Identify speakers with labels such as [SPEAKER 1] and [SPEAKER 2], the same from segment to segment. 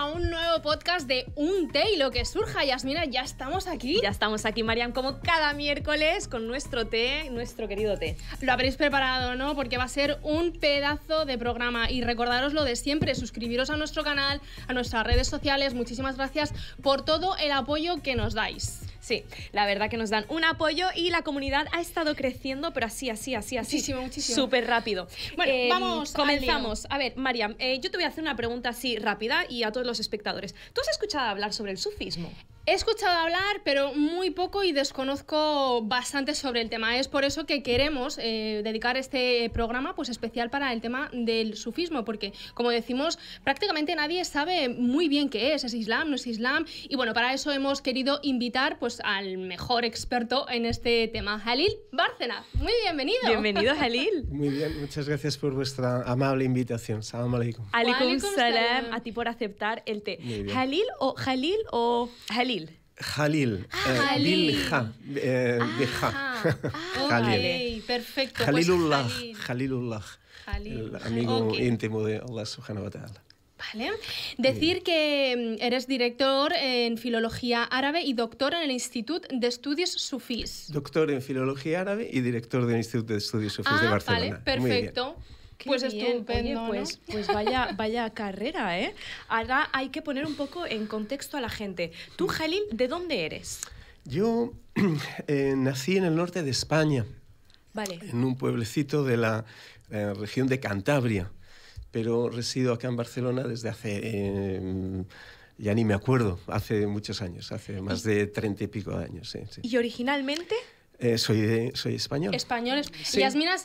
[SPEAKER 1] a un nuevo podcast de Un Té y lo que surja. Yasmina, ya estamos aquí.
[SPEAKER 2] Ya estamos aquí, Mariam, como cada miércoles con nuestro té, nuestro querido té.
[SPEAKER 1] Lo habréis preparado, ¿no? Porque va a ser un pedazo de programa. Y recordaros lo de siempre, suscribiros a nuestro canal, a nuestras redes sociales. Muchísimas gracias por todo el apoyo que nos dais.
[SPEAKER 2] Sí, la verdad que nos dan un apoyo y la comunidad ha estado creciendo, pero así.
[SPEAKER 1] Muchísimo.
[SPEAKER 2] Súper rápido.
[SPEAKER 1] Bueno, vamos.
[SPEAKER 2] Comenzamos. A ver, Mariam, yo te voy a hacer una pregunta así rápida y a todos los espectadores. ¿Tú has escuchado hablar sobre el sufismo?
[SPEAKER 1] He escuchado hablar, pero muy poco y desconozco bastante sobre el tema. Es por eso que queremos dedicar este programa pues, especial para el tema del sufismo, porque, como decimos, prácticamente nadie sabe muy bien qué es islam, no es islam, y bueno, para eso hemos querido invitar pues, al mejor experto en este tema, Halil Bárcena. Muy bienvenido.
[SPEAKER 2] Bienvenido, Halil.
[SPEAKER 3] Muy bien, muchas gracias por vuestra amable invitación. Salam alaikum.
[SPEAKER 2] Alaikum salam, a ti por aceptar el té. ¿Halil o Halil o Halil?
[SPEAKER 3] Halil,
[SPEAKER 1] Halil.
[SPEAKER 3] Halil.
[SPEAKER 1] Perfecto.
[SPEAKER 3] Halilullah,
[SPEAKER 1] Pues
[SPEAKER 3] Halilullah, el amigo íntimo de Allah subhanahu wa ta'ala.
[SPEAKER 1] Vale. Decir que eres director en Filología Árabe y doctor en el Instituto de Estudios Sufís.
[SPEAKER 3] Doctor en Filología Árabe y director del Instituto de Estudios Sufís de Barcelona.
[SPEAKER 1] Vale, perfecto. Pues estupendo.
[SPEAKER 2] Oye, pues vaya carrera, ¿eh? Ahora hay que poner un poco en contexto a la gente. Tú, Halil, ¿de dónde eres?
[SPEAKER 3] Yo nací en el norte de España,
[SPEAKER 2] vale,
[SPEAKER 3] en un pueblecito de la región de Cantabria, pero resido acá en Barcelona desde hace, ya ni me acuerdo, hace muchos años, hace más de 30 y pico de años. Sí.
[SPEAKER 2] ¿Y originalmente?
[SPEAKER 3] Soy español.
[SPEAKER 1] Español.
[SPEAKER 3] Sí.
[SPEAKER 1] Yasmina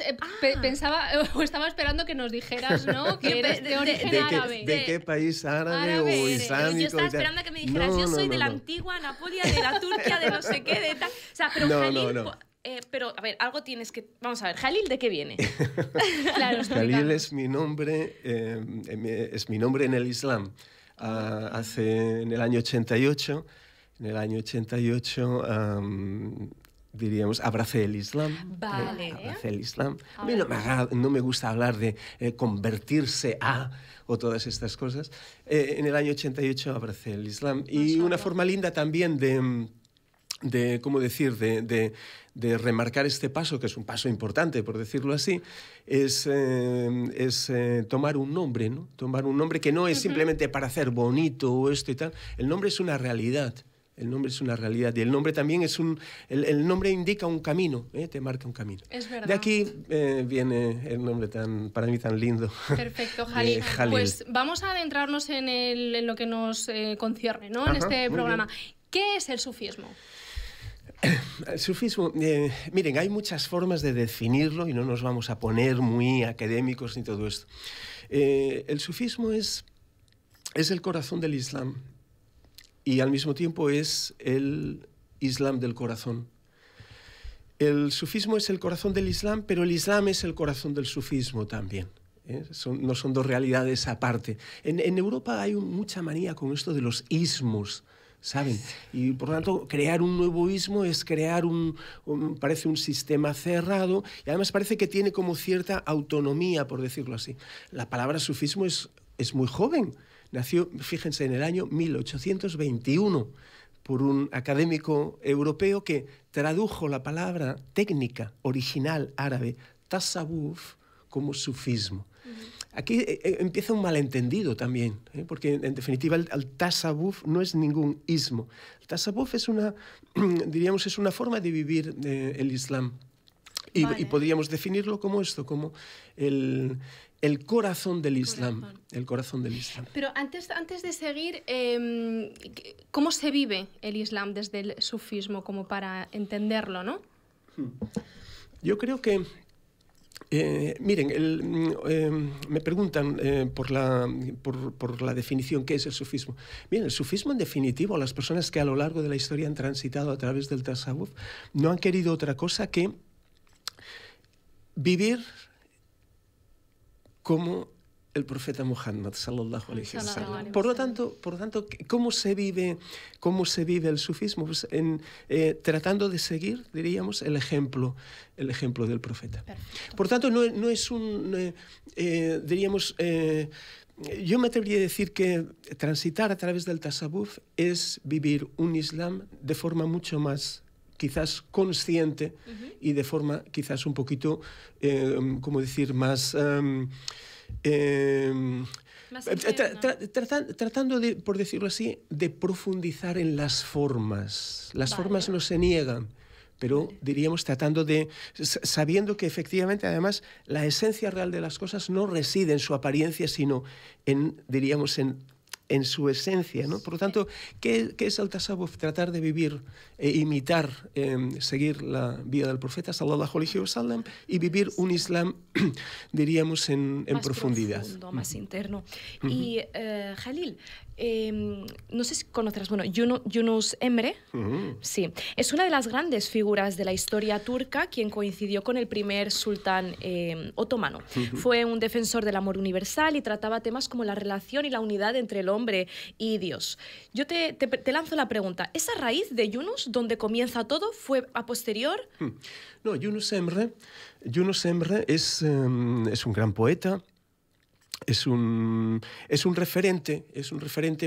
[SPEAKER 1] pensaba o estaba esperando que nos dijeras, ¿no? Que eres de origen árabe.
[SPEAKER 3] ¿De qué país árabe o islámico?
[SPEAKER 2] Yo estaba esperando a que me dijeras, yo soy de la antigua Napolia, de la Turquía, de no sé qué, de tal. O sea, pero Halil...
[SPEAKER 3] No.
[SPEAKER 2] Pero, a ver, algo tienes que... Vamos a ver, ¿Halil de qué viene?
[SPEAKER 1] Claro,
[SPEAKER 3] Halil es mi nombre en el Islam. En el año 88, diríamos, abracé el Islam.
[SPEAKER 2] Vale.
[SPEAKER 3] Abracé el Islam. A mí no me gusta hablar de convertirse a o todas estas cosas. En el año 88 abracé el Islam. Y una forma linda también de ¿cómo decir?, de remarcar este paso, que es un paso importante, por decirlo así, es tomar un nombre, ¿no? Tomar un nombre que no es simplemente para hacer bonito o esto y tal. El nombre es una realidad. El nombre es una realidad y el nombre también es el nombre indica un camino, te marca un camino.
[SPEAKER 1] Es verdad.
[SPEAKER 3] De aquí viene el nombre para mí tan lindo.
[SPEAKER 1] Perfecto, Halil. Pues vamos a adentrarnos en lo que nos concierne, ¿no? En este programa. ¿Qué es el sufismo?
[SPEAKER 3] El sufismo, miren, hay muchas formas de definirlo y no nos vamos a poner muy académicos ni todo esto. El sufismo es el corazón del Islam. Y al mismo tiempo es el Islam del corazón. El sufismo es el corazón del Islam, pero el Islam es el corazón del sufismo también. No son dos realidades aparte. En Europa hay mucha manía con esto de los ismos, ¿saben? Y por lo tanto, crear un nuevo ismo es crear parece un sistema cerrado y además parece que tiene como cierta autonomía, por decirlo así. La palabra sufismo es muy joven. Nació, fíjense, en el año 1821 por un académico europeo que tradujo la palabra técnica original árabe, tasawuf, como sufismo. Aquí empieza un malentendido también, porque en definitiva el tasawuf no es ningún ismo. El tasawuf es diríamos, es una forma de vivir el Islam. Y podríamos definirlo como esto, como el corazón del Islam. El corazón del Islam.
[SPEAKER 1] Pero antes de seguir, ¿cómo se vive el Islam desde el sufismo, como para entenderlo, ¿no?
[SPEAKER 3] Yo creo que miren, me preguntan por la definición, ¿qué es el sufismo? Miren, el sufismo, en definitivo, las personas que a lo largo de la historia han transitado a través del tasawuf no han querido otra cosa que vivir como el profeta Muhammad, sallallahu alaihi wasallam. Por lo tanto, ¿cómo se vive el sufismo? Pues tratando de seguir, diríamos, el ejemplo del profeta.
[SPEAKER 1] Perfecto.
[SPEAKER 3] Por tanto, no es diríamos, yo me atrevería a decir que transitar a través del tasawuf es vivir un Islam de forma mucho más quizás consciente y de forma quizás un poquito, ¿cómo decir?, más... tratando de, por decirlo así, de profundizar en las formas. Las formas no se niegan, pero diríamos tratando de, sabiendo que efectivamente además la esencia real de las cosas no reside en su apariencia, sino en, diríamos, en su esencia, ¿no? Por lo tanto, ¿qué es el tasawuf? Tratar de vivir, imitar, seguir la vida del profeta, sallallahu alaihi wasallam, y vivir un Islam, diríamos, en profundidad.
[SPEAKER 2] Profundo, más interno. Y, Jalil, no sé si conocerás, bueno, Yunus Emre, sí, es una de las grandes figuras de la historia turca, quien coincidió con el primer sultán otomano. Fue un defensor del amor universal y trataba temas como la relación y la unidad entre el hombre y Dios. Yo te lanzo la pregunta, ¿esa raíz de Yunus, donde comienza todo, fue a posterior?
[SPEAKER 3] No, Yunus Emre es un gran poeta. Es un referente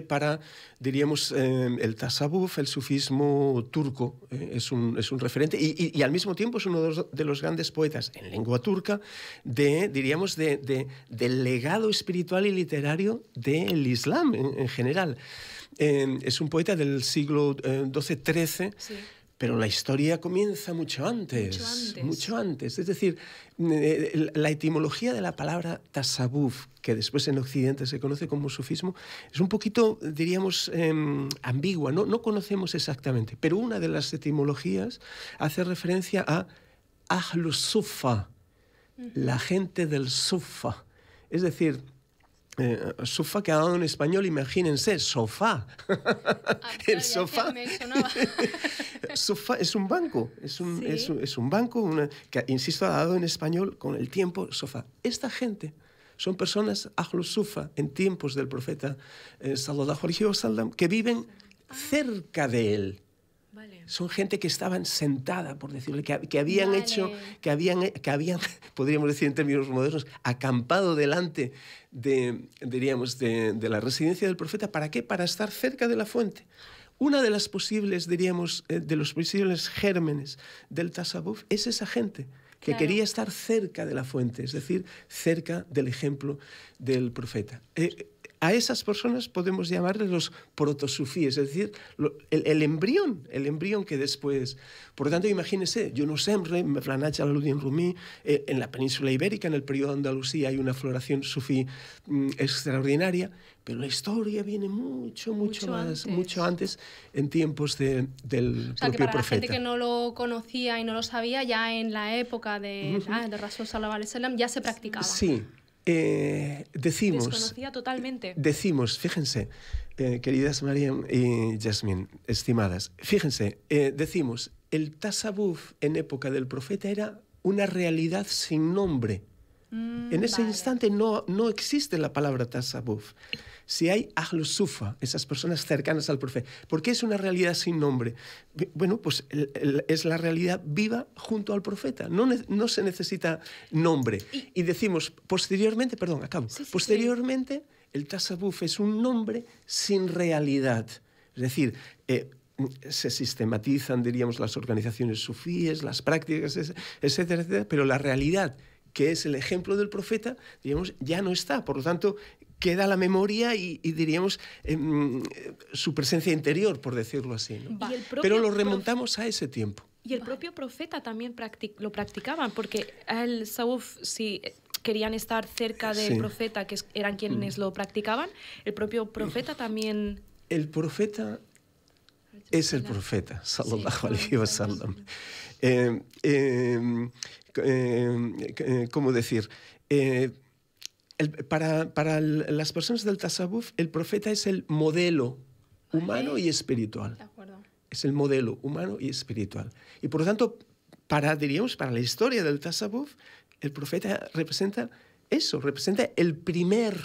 [SPEAKER 3] para, diríamos, el tasawuf, el sufismo turco. Es un referente y al mismo tiempo es uno de los grandes poetas en lengua turca diríamos, del legado espiritual y literario del Islam en general. Es un poeta del siglo XII-XIII, sí. Pero la historia comienza mucho antes. Es decir, la etimología de la palabra tasawuf, que después en Occidente se conoce como sufismo, es un poquito, diríamos, ambigua, no conocemos exactamente, pero una de las etimologías hace referencia a Ahlus Sufa, la gente del Sufa. Es decir, sofá, que ha dado en español, imagínense, sofá. El sofá. Sofá es un banco, es un banco, que, insisto, ha dado en español con el tiempo, sofá. Esta gente son personas, Ahlus Sufa, en tiempos del profeta sallallahu alaihi wasallam, que viven cerca de él. Vale. Son gente que estaban sentada, por decirlo, que habían hecho, que habían, podríamos decir en términos modernos, acampado delante diríamos, de la residencia del profeta. ¿Para qué? Para estar cerca de la fuente. Una de las posibles, diríamos, de los posibles gérmenes del tasawuf es esa gente que quería estar cerca de la fuente, es decir, cerca del ejemplo del profeta. A esas personas podemos llamarles los protosufíes, es decir, el embrión que después... Por lo tanto, imagínense, Yunus Emre, Mevlana Jalaluddin Rumi, en la península ibérica, en el periodo de Andalucía, hay una floración sufí extraordinaria, pero la historia viene mucho antes, en tiempos del propio profeta.
[SPEAKER 1] Para la gente que no lo conocía y no lo sabía, ya en la época de Rasul sallallahu alaihi wasallam ya se practicaba.
[SPEAKER 3] Sí.
[SPEAKER 2] Desconocía totalmente.
[SPEAKER 3] Decimos, fíjense, queridas Mariam y Jasmine, estimadas, fíjense, decimos, el tasawuf en época del profeta era una realidad sin nombre. En ese instante no existe la palabra tasawuf. Si hay Ahlus Sufa, esas personas cercanas al profeta, ¿por qué es una realidad sin nombre? Bueno, pues es la realidad viva junto al profeta. No se necesita nombre. Y decimos, posteriormente, perdón, acabo. Posteriormente, el tasawuf es un nombre sin realidad. Es decir, se sistematizan, diríamos, las organizaciones sufíes, las prácticas, etcétera, etcétera, pero la realidad, que es el ejemplo del profeta, digamos, ya no está. Por lo tanto, queda la memoria y diríamos, su presencia interior, por decirlo así, ¿no? Pero lo remontamos a ese tiempo.
[SPEAKER 2] Y el propio profeta también lo practicaban, porque el tasawuf, si querían estar cerca del profeta, que eran quienes lo practicaban, el propio profeta también...
[SPEAKER 3] El profeta es el profeta, sallallahu alaihi wasallam. ¿Cómo decir? Para las personas del tasawuf, el profeta es el modelo humano y espiritual.
[SPEAKER 1] De acuerdo.
[SPEAKER 3] Es el modelo humano y espiritual. Y por lo tanto, para la historia del tasawuf, el profeta representa eso, representa el primer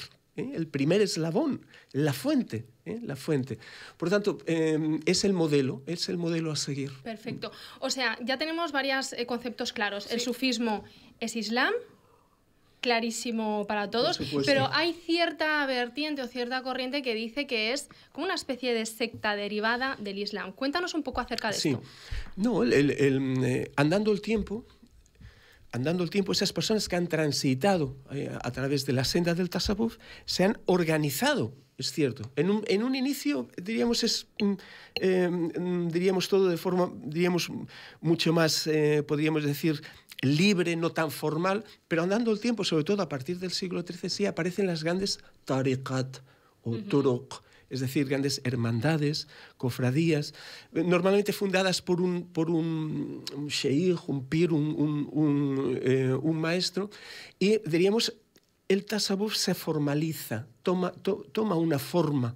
[SPEAKER 3] eslabón, la fuente. Por lo tanto, es el modelo a seguir.
[SPEAKER 1] Perfecto. O sea, ya tenemos varios conceptos claros. El sufismo es Islam, clarísimo para todos, pero hay cierta vertiente o cierta corriente que dice que es como una especie de secta derivada del Islam. Cuéntanos un poco acerca de esto.
[SPEAKER 3] No, andando el tiempo, esas personas que han transitado a través de la senda del tasawwuf se han organizado, es cierto. En un inicio, diríamos, diríamos todo de forma, diríamos, mucho más, podríamos decir, libre, no tan formal, pero andando el tiempo, sobre todo a partir del siglo XIII, sí aparecen las grandes tariqat o turuq, es decir, grandes hermandades, cofradías, normalmente fundadas por un sheikh, un pir, un maestro, y diríamos, el tasawwuf se formaliza, toma una forma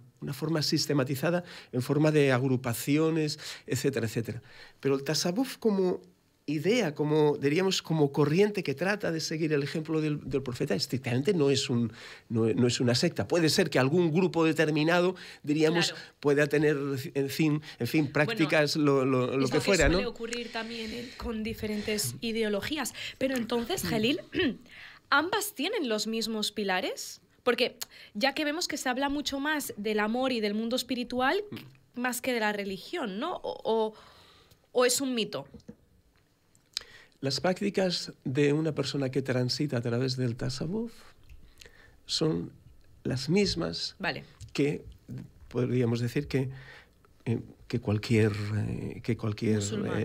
[SPEAKER 3] sistematizada en forma de agrupaciones, etcétera, etcétera. Pero el tasawwuf como idea, como diríamos, como corriente que trata de seguir el ejemplo del profeta, estrictamente no es una secta. Puede ser que algún grupo determinado, diríamos, pueda tener, en fin, prácticas, lo que fuera, ¿no?
[SPEAKER 2] Suele ocurrir también con diferentes ideologías. Pero entonces, Jalil, ¿ambas tienen los mismos pilares? Porque ya que vemos que se habla mucho más del amor y del mundo espiritual más que de la religión, ¿no? ¿O es un mito?
[SPEAKER 3] Las prácticas de una persona que transita a través del tasawwuf son las mismas que, podríamos decir, que cualquier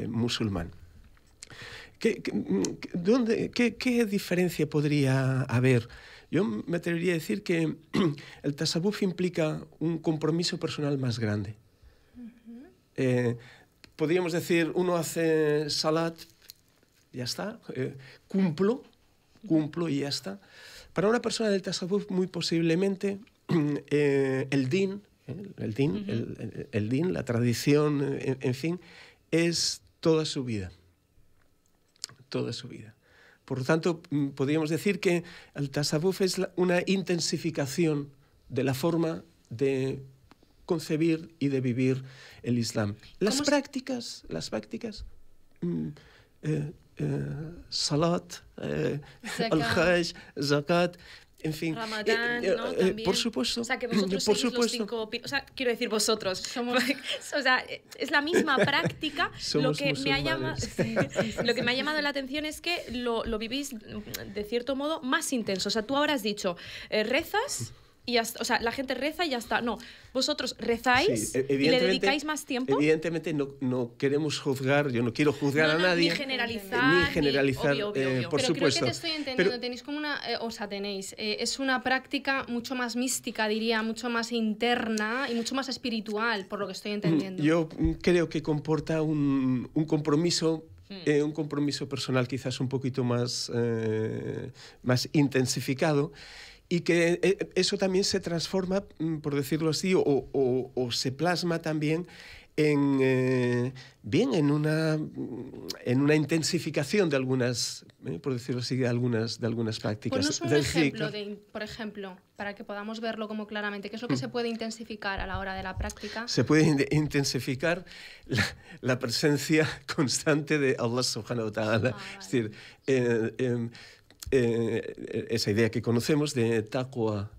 [SPEAKER 3] musulmán. ¿Qué diferencia podría haber? Yo me atrevería a decir que el tasawwuf implica un compromiso personal más grande. Podríamos decir, uno hace salat, ya está, cumplo y ya está. Para una persona del tasawwuf, muy posiblemente, el din, la tradición, en fin, es toda su vida. Toda su vida. Por lo tanto, podríamos decir que el tasawwuf es una intensificación de la forma de concebir y de vivir el Islam. Las prácticas, salat, al-hajj, zakat, en fin.
[SPEAKER 2] Ramadán, ¿no? También.
[SPEAKER 3] Por supuesto.
[SPEAKER 2] O sea, que vosotros seguís los 5... O sea, quiero decir vosotros. O sea, es la misma práctica. Lo que me ha llamado la atención es que lo vivís, de cierto modo, más intenso. O sea, tú ahora has dicho, rezas... Y ya está, o sea, la gente reza y ya está. No, vosotros rezáis y le dedicáis más tiempo.
[SPEAKER 3] Evidentemente no queremos juzgar, yo no quiero juzgar a nadie.
[SPEAKER 2] Ni generalizar. Obvio.
[SPEAKER 3] Por
[SPEAKER 1] pero
[SPEAKER 3] supuesto.
[SPEAKER 1] Creo que te estoy entendiendo, tenéis como es una práctica mucho más mística, diría, mucho más interna y mucho más espiritual, por lo que estoy entendiendo.
[SPEAKER 3] Yo creo que comporta un compromiso. Un compromiso personal quizás un poquito más intensificado, y que eso también se transforma, por decirlo así, o se plasma también en una intensificación de algunas, por decirlo así, de algunas prácticas.
[SPEAKER 1] Ponnos un ejemplo, por ejemplo, para que podamos verlo como claramente. ¿Qué es lo que se puede intensificar a la hora de la práctica?
[SPEAKER 3] Se puede intensificar la presencia constante de Allah subhanahu wa ta'ala. Vale. Es decir, esa idea que conocemos de taqwa.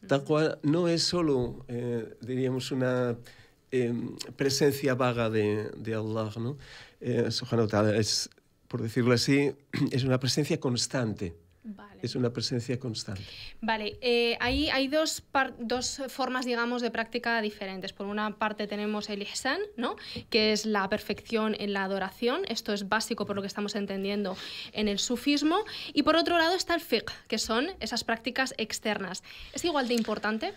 [SPEAKER 3] Taqwa no es solo, diríamos, una presencia vaga de Allah, ¿no? Subhanahu wa ta'ala es, por decirlo así, es una presencia constante. Vale. Es una presencia constante.
[SPEAKER 1] Vale, hay dos formas, digamos, de práctica diferentes. Por una parte tenemos el ihsan, ¿no? Que es la perfección en la adoración. Esto es básico por lo que estamos entendiendo en el sufismo. Y por otro lado está el fiqh, que son esas prácticas externas. ¿Es igual de importante?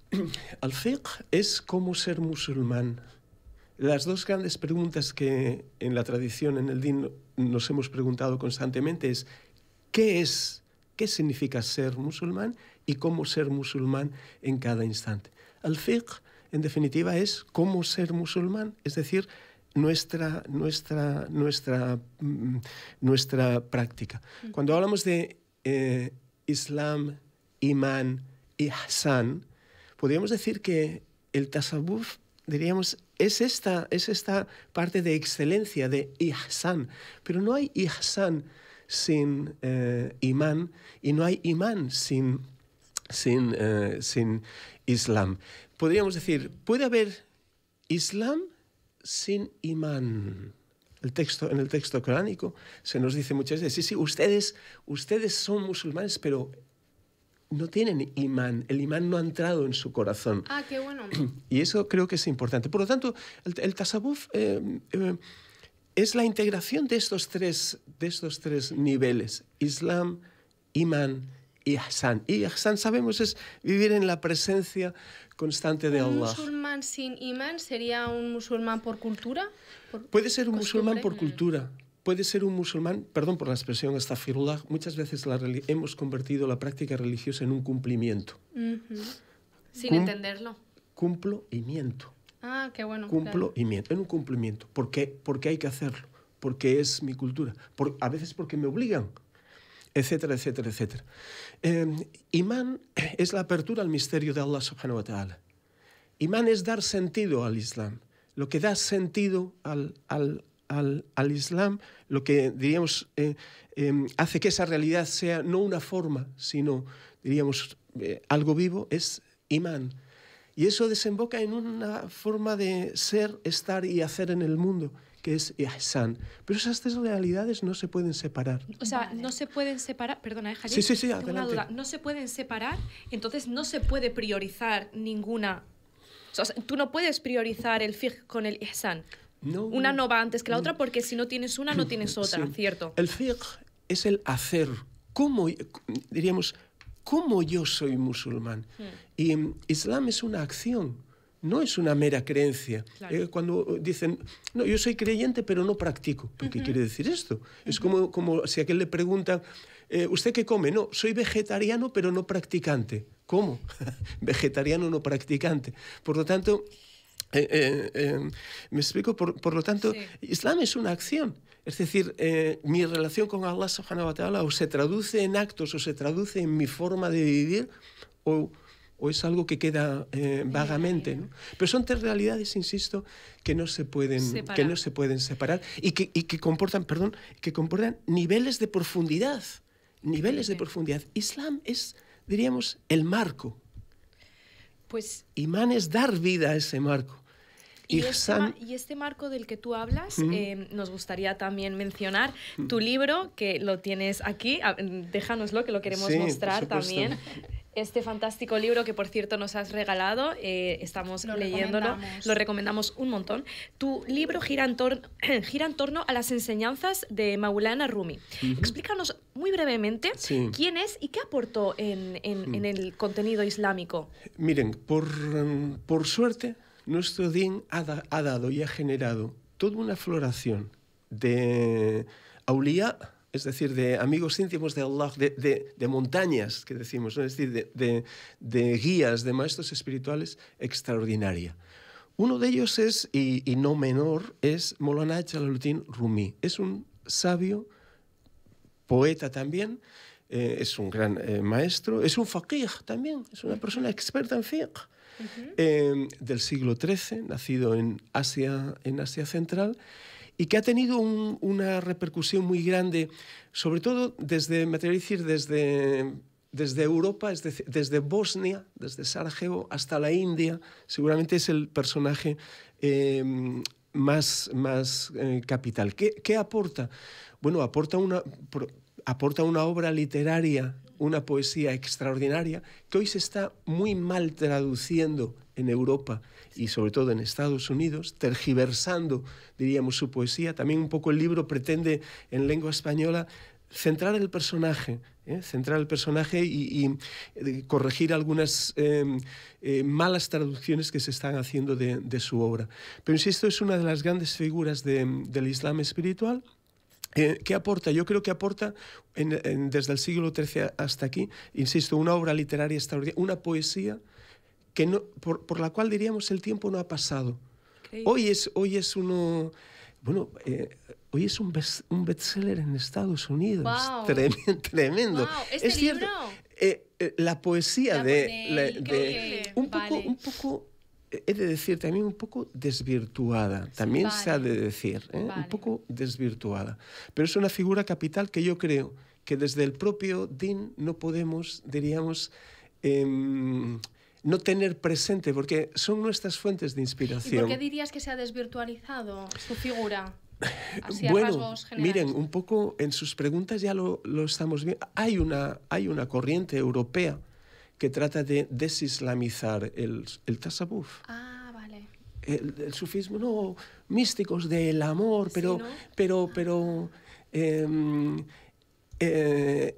[SPEAKER 3] El fiqh es cómo ser musulmán. Las dos grandes preguntas que en la tradición, en el din, nos hemos preguntado constantemente es ¿qué significa ser musulmán y cómo ser musulmán en cada instante? El fiqh, en definitiva, es cómo ser musulmán, es decir, nuestra práctica. Cuando hablamos de Islam, Imán, Ihsan, podríamos decir que el tasawwuf, diríamos, es esta parte de excelencia, de Ihsan, pero no hay Ihsan sin imán y no hay imán sin Islam. Podríamos decir, ¿puede haber Islam sin imán? En el texto coránico se nos dice muchas veces, sí, ustedes son musulmanes, pero no tienen imán. El imán no ha entrado en su corazón.
[SPEAKER 1] Ah, qué bueno.
[SPEAKER 3] Y eso creo que es importante. Por lo tanto, el tasawuf es la integración de estos tres niveles: Islam, imán y ihsan. Y ihsan, sabemos, es vivir en la presencia constante de Allah.
[SPEAKER 1] ¿Un musulmán sin imán sería un musulmán por cultura?
[SPEAKER 3] Puede ser un musulmán por cultura. Puede ser un musulmán, perdón por la expresión, astaghfirullah, muchas veces hemos convertido la práctica religiosa en un cumplimiento.
[SPEAKER 2] Sin entenderlo.
[SPEAKER 3] Cumplo y miento.
[SPEAKER 1] Ah, qué bueno.
[SPEAKER 3] Cumplo y miento, en un cumplimiento. ¿Por qué? Porque hay que hacerlo, porque es mi cultura, a veces porque me obligan, etcétera, etcétera, etcétera. Imán es la apertura al misterio de Allah subhanahu wa ta'ala. Imán es dar sentido al Islam. Lo que da sentido al Islam, lo que, diríamos, hace que esa realidad sea no una forma, sino, diríamos, algo vivo, es imán. Y eso desemboca en una forma de ser, estar y hacer en el mundo, que es ihsan. Pero esas tres realidades no se pueden separar.
[SPEAKER 2] O sea, no se pueden separar... Perdona, Jalil.
[SPEAKER 3] Sí,
[SPEAKER 2] tengo
[SPEAKER 3] adelante.
[SPEAKER 2] una duda. No se pueden separar, entonces no se puede priorizar ninguna... O sea, tú no puedes priorizar el fiqh con el ihsan.
[SPEAKER 3] No,
[SPEAKER 2] una no va antes que la otra, porque si no tienes una, no tienes otra,
[SPEAKER 3] sí.
[SPEAKER 2] ¿cierto?
[SPEAKER 3] El fiqh es el hacer. Diríamos, ¿cómo yo soy musulmán? Y Islam es una acción, no es una mera creencia.
[SPEAKER 2] Claro.
[SPEAKER 3] Cuando dicen, no, yo soy creyente, pero no practico. ¿Pero qué quiere decir esto? Es como si a aquel le pregunta, ¿usted qué come? No, soy vegetariano, pero no practicante. ¿Cómo? Vegetariano no practicante. Por lo tanto, me explico, por lo tanto, sí. Islam es una acción. Es decir, mi relación con Allah subhanahu wa ta'ala o se traduce en actos o se traduce en mi forma de vivir o es algo que queda vagamente, ¿no? Pero son tres realidades, insisto, que no se pueden separar y que comportan niveles de profundidad. Niveles de profundidad. Islam es, diríamos, el marco.
[SPEAKER 2] Pues,
[SPEAKER 3] imán es dar vida a ese marco.
[SPEAKER 2] Y este marco del que tú hablas, nos gustaría también mencionar tu libro, que lo tienes aquí. Déjanoslo, que lo queremos mostrar también. Este fantástico libro que, por cierto, nos has regalado, estamos leyéndolo, lo recomendamos un montón. Tu libro gira en torno a las enseñanzas de Maulana Rumi. Explícanos muy brevemente quién es y qué aportó en el contenido islámico.
[SPEAKER 3] Miren, por suerte, nuestro din ha dado y ha generado toda una floración de awliya, es decir, de amigos íntimos de Allah, de montañas, que decimos, ¿no? Es decir, de guías, de maestros espirituales extraordinaria. Uno de ellos es, y no menor, es Maulana Jalaluddin Rumi. Es un sabio, poeta también, es un gran maestro, es un faqih también, es una persona experta en fiqh. Del siglo XIII, nacido en Asia Central, y que ha tenido una repercusión muy grande, sobre todo desde Europa, es decir, desde Bosnia, desde Sarajevo hasta la India. Seguramente es el personaje más capital. ¿Qué aporta? Bueno, aporta una obra literaria, una poesía extraordinaria que hoy se está muy mal traduciendo en Europa y sobre todo en Estados Unidos, tergiversando, diríamos, su poesía. También un poco el libro pretende, en lengua española, centrar el personaje y corregir algunas malas traducciones que se están haciendo de su obra. Pero insisto, es una de las grandes figuras del Islam espiritual. ¿Qué aporta? Yo creo que aporta, desde el siglo XIII hasta aquí, insisto, una obra literaria extraordinaria, una poesía que por la cual, diríamos, el tiempo no ha pasado. Hoy es un bestseller en Estados Unidos.
[SPEAKER 1] Wow.
[SPEAKER 3] Tremendo.
[SPEAKER 1] Wow. ¿Este
[SPEAKER 3] es cierto,
[SPEAKER 1] libro?
[SPEAKER 3] La poesía un poco he de decir, también un poco desvirtuada. También
[SPEAKER 1] vale.
[SPEAKER 3] se ha de decir,
[SPEAKER 1] Vale.
[SPEAKER 3] un poco desvirtuada. Pero es una figura capital que yo creo que desde el propio DIN no podemos, diríamos, no tener presente, porque son nuestras fuentes de
[SPEAKER 1] ¿Y
[SPEAKER 3] inspiración.
[SPEAKER 1] por qué dirías que se ha desvirtualizado su figura? Así a
[SPEAKER 3] Bueno,
[SPEAKER 1] rasgos generales.
[SPEAKER 3] miren, un poco en sus preguntas ya lo estamos viendo. Hay una corriente europea que trata de desislamizar el tasawuf.
[SPEAKER 1] Ah, vale.
[SPEAKER 3] El sufismo, no, místicos del amor, pero,
[SPEAKER 2] Sí, ¿no?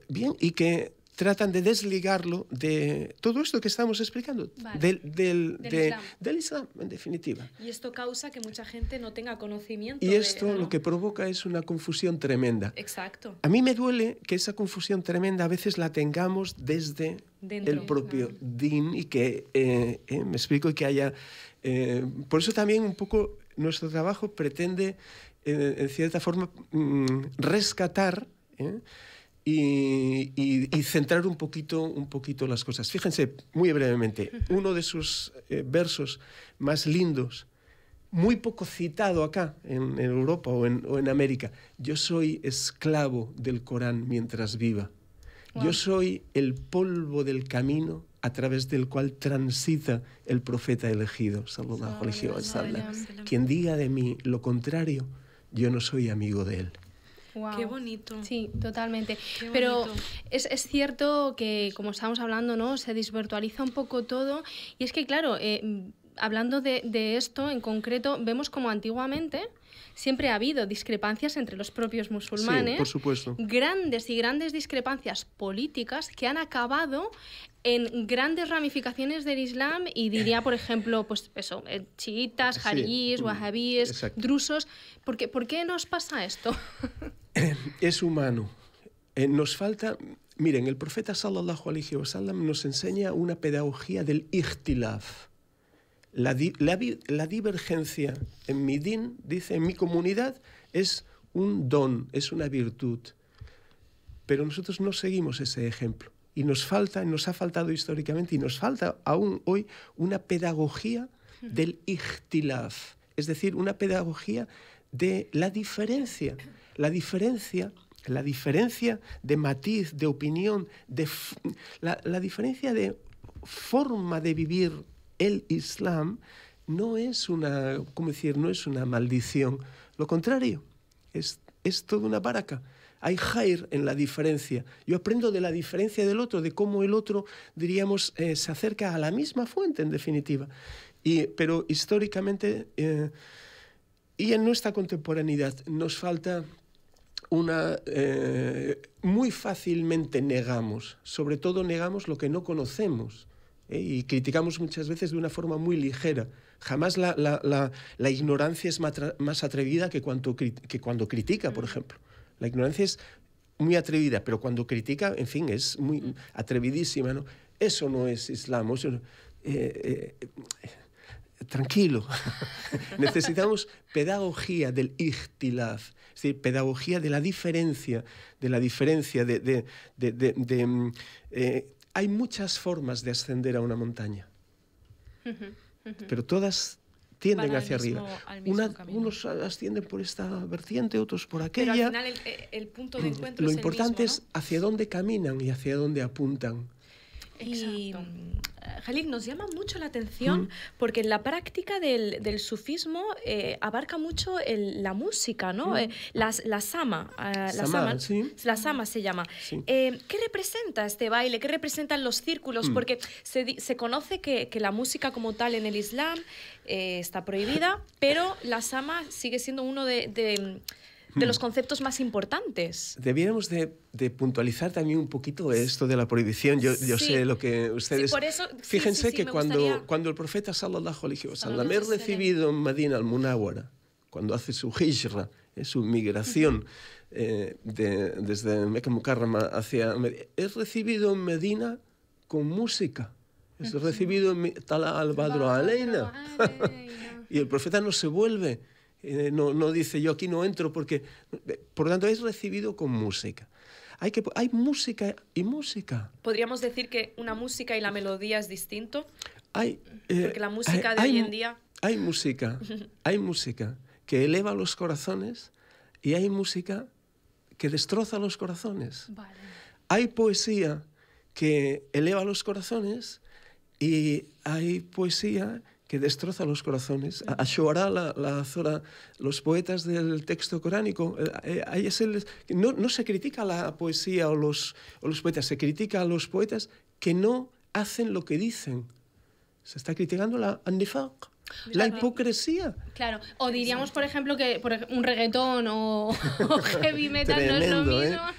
[SPEAKER 3] bien, y que tratan de desligarlo de todo esto que estamos explicando,
[SPEAKER 1] Vale.
[SPEAKER 3] del Islam, en definitiva.
[SPEAKER 2] Y esto causa que mucha gente no tenga conocimiento.
[SPEAKER 3] Y esto
[SPEAKER 2] ¿no?
[SPEAKER 3] lo que provoca es una confusión tremenda.
[SPEAKER 2] Exacto.
[SPEAKER 3] A mí me duele que esa confusión tremenda a veces la tengamos desde
[SPEAKER 2] Dentro,
[SPEAKER 3] el propio
[SPEAKER 1] claro.
[SPEAKER 3] DIN y que, me explico, y que haya... por eso también un poco nuestro trabajo pretende, en cierta forma, rescatar y centrar un poquito las cosas. Fíjense, muy brevemente, uno de sus versos más lindos, muy poco citado acá, en Europa o en América. Yo soy esclavo del Corán mientras viva.
[SPEAKER 1] Wow.
[SPEAKER 3] Yo soy el polvo del camino a través del cual transita el profeta elegido, sallallahu alaihi wasallam. Quien diga de mí lo contrario, yo no soy amigo de él.
[SPEAKER 1] Wow.
[SPEAKER 2] Qué bonito.
[SPEAKER 1] Sí, totalmente.
[SPEAKER 2] Qué
[SPEAKER 1] Pero
[SPEAKER 2] bonito.
[SPEAKER 1] es cierto que, como estábamos hablando, ¿no? Se desvirtualiza un poco todo. Y es que, claro, hablando de esto en concreto, vemos como antiguamente siempre ha habido discrepancias entre los propios musulmanes.
[SPEAKER 3] Sí, por supuesto.
[SPEAKER 1] Grandes y grandes discrepancias políticas que han acabado en grandes ramificaciones del Islam y diría, por ejemplo, pues eso, chiitas,
[SPEAKER 3] Sí,
[SPEAKER 1] jaríes, wahabíes,
[SPEAKER 3] exacto.
[SPEAKER 1] drusos. ¿Por qué nos pasa esto?
[SPEAKER 3] Es humano. Nos falta... Miren, el profeta sallallahu alaihi wasallam nos enseña una pedagogía del ikhtilaf. La divergencia en mi din, dice, en mi comunidad, es un don, es una virtud. Pero nosotros no seguimos ese ejemplo. Y nos ha faltado históricamente, y nos falta aún hoy una pedagogía del ikhtilaf. Es decir, una pedagogía de la diferencia. La diferencia de matiz, de opinión, la diferencia de forma de vivir el Islam no es una, ¿cómo decir? No es una maldición. Lo contrario, es toda una baraka. Hay khair en la diferencia. Yo aprendo de la diferencia del otro, de cómo el otro, diríamos, se acerca a la misma fuente, en definitiva. Pero históricamente y en nuestra contemporaneidad nos falta muy fácilmente negamos, sobre todo negamos lo que no conocemos. Y criticamos muchas veces de una forma muy ligera. Jamás la ignorancia es más atrevida que cuando critica, por ejemplo. La ignorancia es muy atrevida, pero cuando critica, en fin, es muy atrevidísima, ¿no? Eso no es Islam. Eso, tranquilo. Necesitamos pedagogía del ikhtilaf, es decir, pedagogía de la diferencia, hay muchas formas de ascender a una montaña, pero todas tienden
[SPEAKER 2] Van
[SPEAKER 3] hacia arriba.
[SPEAKER 2] al mismo camino.
[SPEAKER 3] Unos ascienden por esta vertiente, otros por aquella.
[SPEAKER 2] Pero al final el punto de encuentro
[SPEAKER 3] Lo
[SPEAKER 2] es
[SPEAKER 3] importante
[SPEAKER 2] el mismo,
[SPEAKER 3] es hacia dónde caminan y hacia dónde apuntan.
[SPEAKER 2] Y Jalil, nos llama mucho la atención porque la práctica del sufismo abarca mucho la música, ¿no? La sama. La sama se llama.
[SPEAKER 3] Sí.
[SPEAKER 2] ¿Qué representa este baile? ¿Qué representan los círculos? Porque se conoce que la música como tal en el Islam está prohibida, pero la sama sigue siendo uno de los conceptos más importantes.
[SPEAKER 3] Debiéramos de puntualizar también un poquito esto de la prohibición. Yo sé lo que ustedes...
[SPEAKER 2] Sí, por eso,
[SPEAKER 3] fíjense que
[SPEAKER 2] gustaría...
[SPEAKER 3] cuando el profeta sallallahu alaihi wasallam es recibido en Medina al-Munawwara, cuando hace su hijra, su migración desde Meca Mukarrama hacia Medina, es recibido en Medina con música. Es recibido en Tala al-Badru Aleina. Y el profeta no se vuelve. No dice yo aquí no entro porque... Por lo tanto, es recibido con música. Hay música y música.
[SPEAKER 2] ¿Podríamos decir que una música y la melodía es distinto? Porque la música de hoy en día...
[SPEAKER 3] Hay música que eleva los corazones y hay música que destroza los corazones.
[SPEAKER 1] Vale.
[SPEAKER 3] Hay poesía que eleva los corazones y hay poesía que destroza los corazones. A Shoara, la Zora, los poetas del texto coránico, no se critica la poesía o los poetas, se critica a los poetas que no hacen lo que dicen. Se está criticando la annifaq, la hipocresía.
[SPEAKER 1] Claro, o diríamos, por ejemplo, que un reggaetón o heavy metal
[SPEAKER 3] Tremendo,
[SPEAKER 1] no es lo mismo.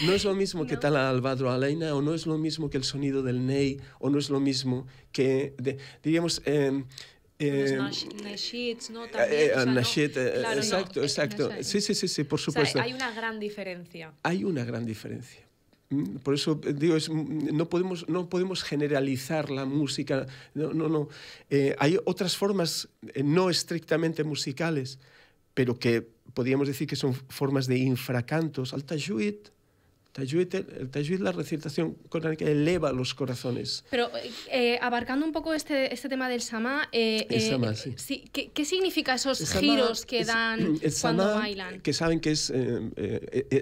[SPEAKER 3] No es lo mismo que tal Albadro Aleina, o no es lo mismo que el sonido del ney, o no es lo mismo que, diríamos...
[SPEAKER 2] Nasheeds, ¿no? También,
[SPEAKER 3] Nasheed,
[SPEAKER 2] claro,
[SPEAKER 3] exacto, exacto. Sí, por supuesto.
[SPEAKER 2] O sea, hay una gran diferencia.
[SPEAKER 3] Hay una gran diferencia. Por eso digo, no podemos generalizar la música. No. Hay otras formas no estrictamente musicales, pero que podríamos decir que son formas de infracantos. Al tajwid, el tajwid, la recitación coránica, eleva los corazones.
[SPEAKER 1] Pero abarcando un poco este tema del samá,
[SPEAKER 3] samá, sí.
[SPEAKER 1] ¿Qué significa esos giros que dan cuando bailan?
[SPEAKER 3] Que saben que es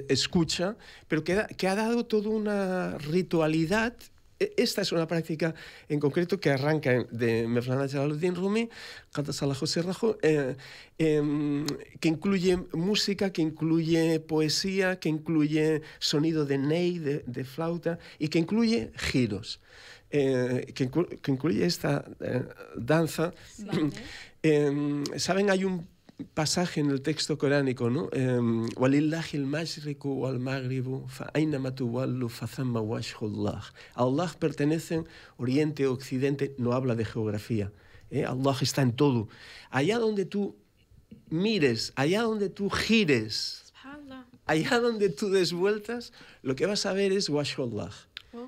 [SPEAKER 3] escucha, pero que ha dado toda una ritualidad. Esta es una práctica en concreto que arranca de Mevlana Jalaluddin Rumi, Qaddasallahu sirrahu, que incluye música, que incluye poesía, que incluye sonido de ney, de flauta, y que incluye giros, que incluye esta danza. Vale. ¿Saben? Hay un pasaje en el texto coránico, ¿no? Walillahi al-mashriqu wal-maghribu fa aynama tuwallu fa thamma wajhullah. A Allah pertenecen Oriente, Occidente, no habla de geografía. Allah está en todo. Allá donde tú mires, allá donde tú gires, allá donde tú des vueltas, lo que vas a ver es wajhullah,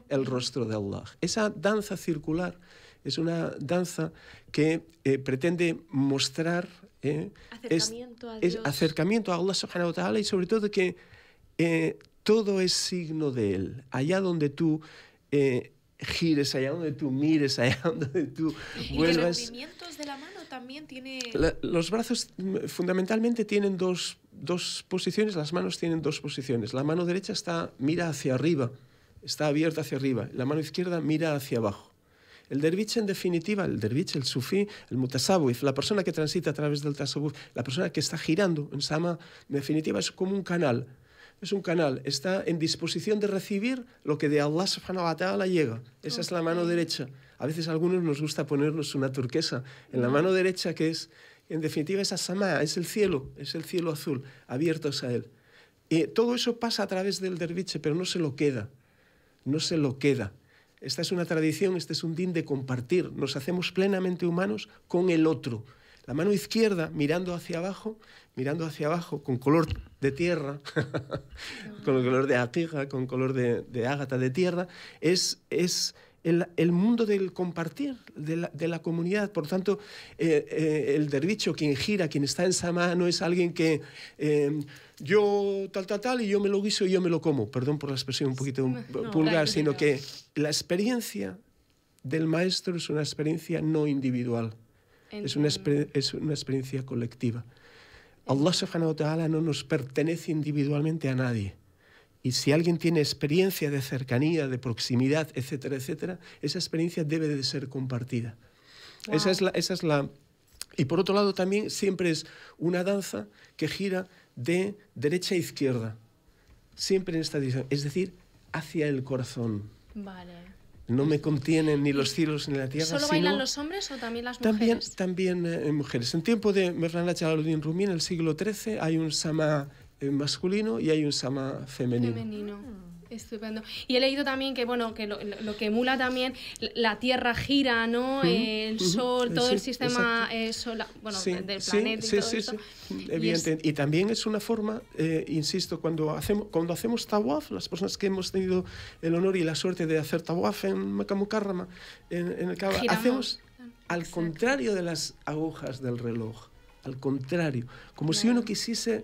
[SPEAKER 3] el rostro de Allah. Esa danza circular es una danza que pretende mostrar acercamiento a Allah subhanahu wa ta'ala, y sobre todo que todo es signo de Él. Allá donde tú gires, allá donde tú mires, allá donde tú vuelvas.
[SPEAKER 2] ¿Y los movimientos de la mano también tiene...?
[SPEAKER 3] Los brazos fundamentalmente tienen dos posiciones, las manos tienen dos posiciones. La mano derecha mira hacia arriba, está abierta hacia arriba. La mano izquierda mira hacia abajo. El derviche, en definitiva, el sufí, el mutasawwif, la persona que transita a través del tasawwuf, la persona que está girando en sama, en definitiva, es como un canal. Es un canal, está en disposición de recibir lo que de Allah subhanahu wa ta'ala llega. Esa es la mano derecha. A veces a algunos nos gusta ponernos una turquesa en la mano derecha, que es, en definitiva, esa samá, es el cielo azul, abiertos a él. Y todo eso pasa a través del derviche, pero no se lo queda. Esta es una tradición, este es un din de compartir. Nos hacemos plenamente humanos con el otro. La mano izquierda mirando hacia abajo, con color de tierra, con el color de aqiqa, con color de ágata de tierra, es el mundo del compartir, de la comunidad. Por tanto, el dervicho, quien gira, quien está en samá, no es alguien que yo tal, y yo me lo guiso y yo me lo como. Perdón por la expresión un poquito vulgar, sino que la experiencia del maestro es una experiencia no individual. Es una experiencia colectiva. Allah subhanahu wa ta'ala no nos pertenece individualmente a nadie. Y si alguien tiene experiencia de cercanía, de proximidad, etcétera, etcétera, esa experiencia debe de ser compartida. Wow. Esa es la... Y por otro lado también siempre es una danza que gira de derecha a izquierda. Siempre en esta dirección. Es decir, hacia el corazón.
[SPEAKER 1] Vale.
[SPEAKER 3] No me contienen ni los cielos ni la tierra.
[SPEAKER 1] ¿Solo bailan los hombres o también las mujeres?
[SPEAKER 3] También mujeres. En tiempo de Mevlana Jalaluddin Rumi, en el siglo XIII, hay un samá masculino y hay un samá femenino.
[SPEAKER 1] Estupendo. Y he leído también que, bueno, que lo que emula también la Tierra gira, ¿no? El Sol, todo el sistema solar, del planeta y todo eso.
[SPEAKER 3] Evidente. Y también es una forma, insisto, cuando hacemos tawaf, las personas que hemos tenido el honor y la suerte de hacer tawaf en Mecca Mukarrama, en el Kaaba, hacemos al contrario de las agujas del reloj. Al contrario. Como si uno quisiese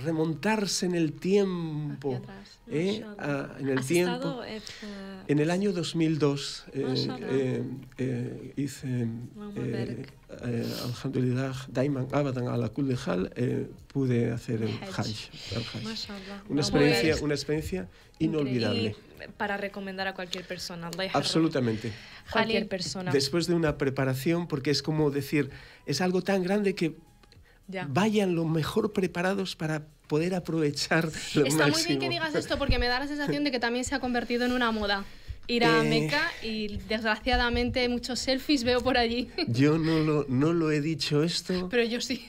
[SPEAKER 3] remontarse en el tiempo. En el tiempo. En el año 2002 hice alhamdulillah, daiman abadan ala kulli hal, pude hacer el Hajj. Una experiencia inolvidable.
[SPEAKER 2] Y para recomendar a cualquier persona.
[SPEAKER 3] Absolutamente.
[SPEAKER 2] Cualquier persona.
[SPEAKER 3] Después de una preparación, porque es como decir, es algo tan grande que vayan lo mejor preparados para poder aprovechar lo máximo.
[SPEAKER 1] Está muy bien que digas esto porque me da la sensación de que también se ha convertido en una moda. Ir a Meca y desgraciadamente muchos selfies veo por allí.
[SPEAKER 3] Yo no lo he dicho esto.
[SPEAKER 1] Pero yo sí.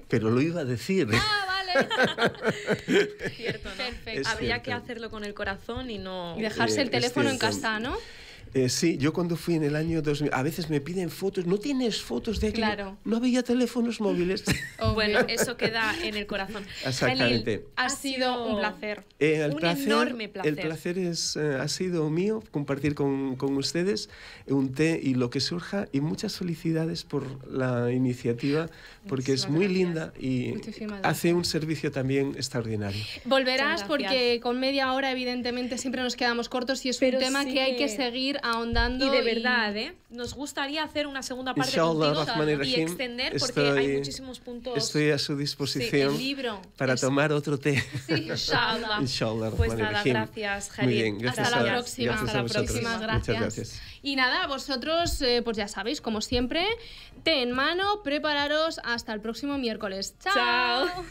[SPEAKER 3] Pero lo iba a decir.
[SPEAKER 1] Ah, vale.
[SPEAKER 2] Cierto, ¿no?
[SPEAKER 1] Perfecto.
[SPEAKER 2] Habría que hacerlo con el corazón y no...
[SPEAKER 1] Y dejarse el teléfono en casa, ¿no?
[SPEAKER 3] Sí, yo cuando fui en el año 2000, a veces me piden fotos, ¿no tienes fotos de aquí?
[SPEAKER 1] Claro.
[SPEAKER 3] No había teléfonos móviles.
[SPEAKER 2] Bueno, eso queda en el corazón.
[SPEAKER 3] Exactamente.
[SPEAKER 2] Jalil, ha sido un placer.
[SPEAKER 3] Enorme placer. El placer ha sido mío compartir con ustedes un té y lo que surja, y muchas felicidades por la iniciativa, porque es muy linda y hace un servicio también extraordinario.
[SPEAKER 1] Volverás porque con media hora evidentemente siempre nos quedamos cortos y es un tema que hay que seguir ahondando.
[SPEAKER 2] Y de verdad, nos gustaría hacer una segunda parte contigo y extender porque hay muchísimos puntos.
[SPEAKER 3] Estoy a su disposición para tomar otro té.
[SPEAKER 1] Sí, inshallah.
[SPEAKER 3] Inshallah.
[SPEAKER 2] Pues nada, gracias, Jalil.
[SPEAKER 3] Muy bien, gracias.
[SPEAKER 1] Hasta la próxima.
[SPEAKER 3] Gracias
[SPEAKER 1] Hasta la próxima. Gracias.
[SPEAKER 3] Muchas gracias.
[SPEAKER 1] Y nada, vosotros, pues ya sabéis, como siempre, té en mano, prepararos hasta el próximo miércoles. ¡Chao!
[SPEAKER 2] Chao.